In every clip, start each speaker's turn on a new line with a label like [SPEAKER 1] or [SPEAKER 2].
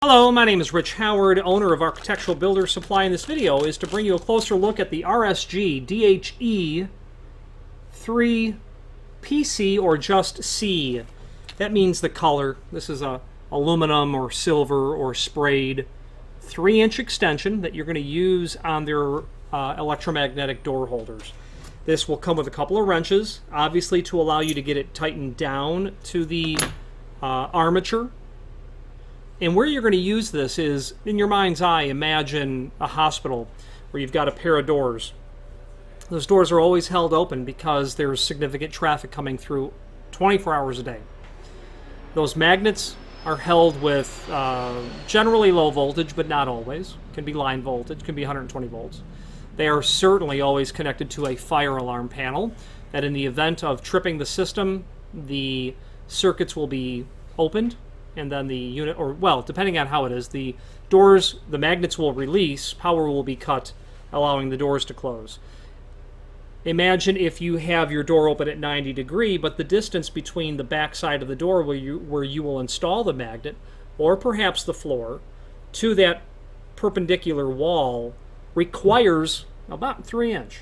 [SPEAKER 1] Hello, my name is Rich Howard, owner of Architectural Builder Supply, and this video is to bring you a closer look at the RSG DHE3PC, or just C. That means the color. This is a aluminum or silver or sprayed 3-inch extension that you're going to use on their electromagnetic door holders. This will come with a couple of wrenches, obviously to allow you to get it tightened down to the armature. And where you're going to use this is, in your mind's eye, imagine a hospital where you've got a pair of doors. Those doors are always held open because there's significant traffic coming through 24 hours a day. Those magnets are held with generally low voltage, but not always. It can be line voltage, it can be 120 volts. They are certainly always connected to a fire alarm panel that in the event of tripping the system, the circuits will be opened, and then the unit, or well, depending on how it is, the doors, the magnets will release, power will be cut, allowing the doors to close. Imagine if you have your door open at 90 degrees, but the distance between the back side of the door where you will install the magnet, or perhaps the floor, to that perpendicular wall requires about 3-inch.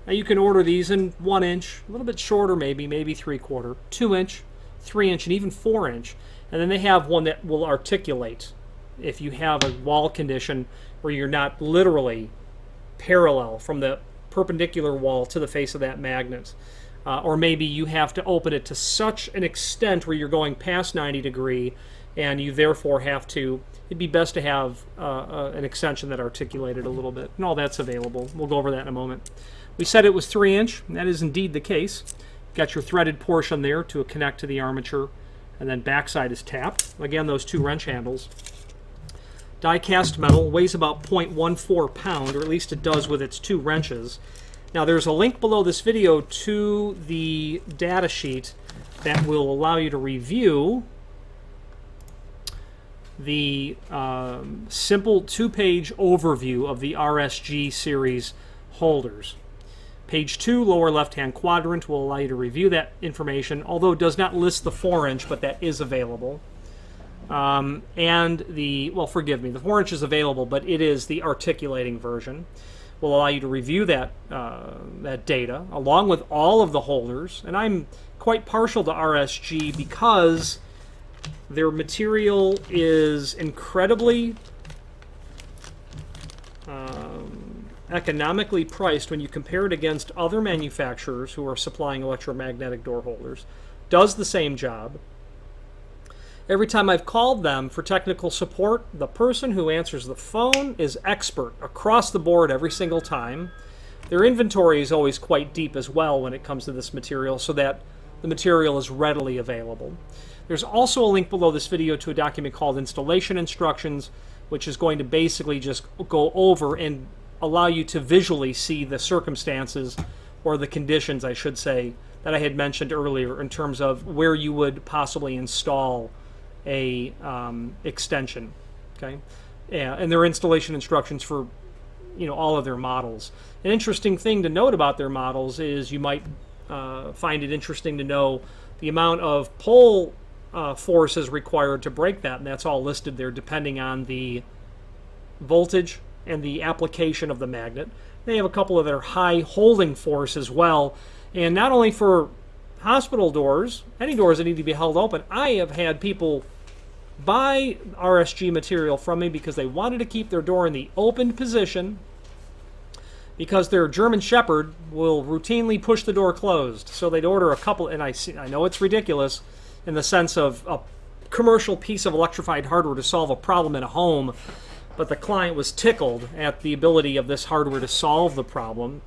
[SPEAKER 1] Now you can order these in 1-inch, a little bit shorter maybe 3/4, 2-inch, 3-inch, and even 4-inch. And then they have one that will articulate if you have a wall condition where you're not literally parallel from the perpendicular wall to the face of that magnet. Or maybe you have to open it to such an extent where you're going past 90 degrees and you therefore have to, it'd be best to have an extension that articulated a little bit. And all that's available. We'll go over that in a moment. We said it was 3-inch, and that is indeed the case. Got your threaded portion there to connect to the armature, and then backside is tapped. Again, those two wrench handles. Die cast metal, weighs about 0.14 pound, or at least it does with its two wrenches. Now there's a link below this video to the data sheet that will allow you to review the simple 2-page overview of the RSG series holders. Page 2, lower left-hand quadrant, will allow you to review that information, although it does not list the 4-inch, but that is available. And the, well, forgive me, the 4-inch is available, but it is the articulating version. Will allow you to review that, that data, along with all of the holders. And I'm quite partial to RSG because their material is incredibly economically priced when you compare it against other manufacturers who are supplying electromagnetic door holders. Does the same job. Every time I've called them for technical support, the person who answers the phone is expert across the board every single time. Their inventory is always quite deep as well when it comes to this material, so that the material is readily available. There's also a link below this video to a document called Installation Instructions, which is going to basically just go over and allow you to visually see the circumstances, or the conditions, I should say, that I had mentioned earlier in terms of where you would possibly install a extension. Okay, yeah, and their installation instructions for all of their models. An interesting thing to note about their models is you might find it interesting to know the amount of pull forces required to break that, and that's all listed there depending on the voltage and the application of the magnet. They have a couple of their high holding force as well, and not only for hospital doors, any doors that need to be held open. I have had people buy RSG material from me because they wanted to keep their door in the opened position, because their German Shepherd will routinely push the door closed. So they'd order a couple, and I know it's ridiculous in the sense of a commercial piece of electrified hardware to solve a problem in a home, but the client was tickled at the ability of this hardware to solve the problem.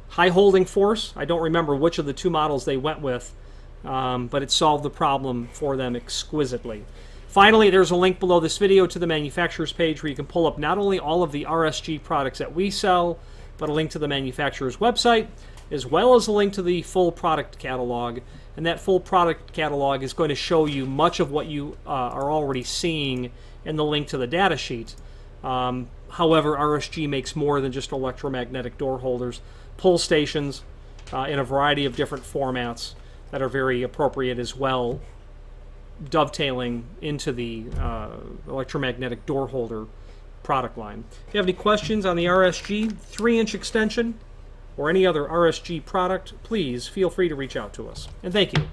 [SPEAKER 1] High holding force, I don't remember which of the two models they went with, but it solved the problem for them exquisitely. Finally, there's a link below this video to the manufacturer's page where you can pull up not only all of the RSG products that we sell, but a link to the manufacturer's website, as well as a link to the full product catalog. And that full product catalog is going to show you much of what you are already seeing in the link to the data sheet. However, RSG makes more than just electromagnetic door holders. Pull stations in a variety of different formats that are very appropriate as well dovetailing into the electromagnetic door holder product line. If you have any questions on the RSG 3-inch extension or any other RSG product, please feel free to reach out to us. And thank you.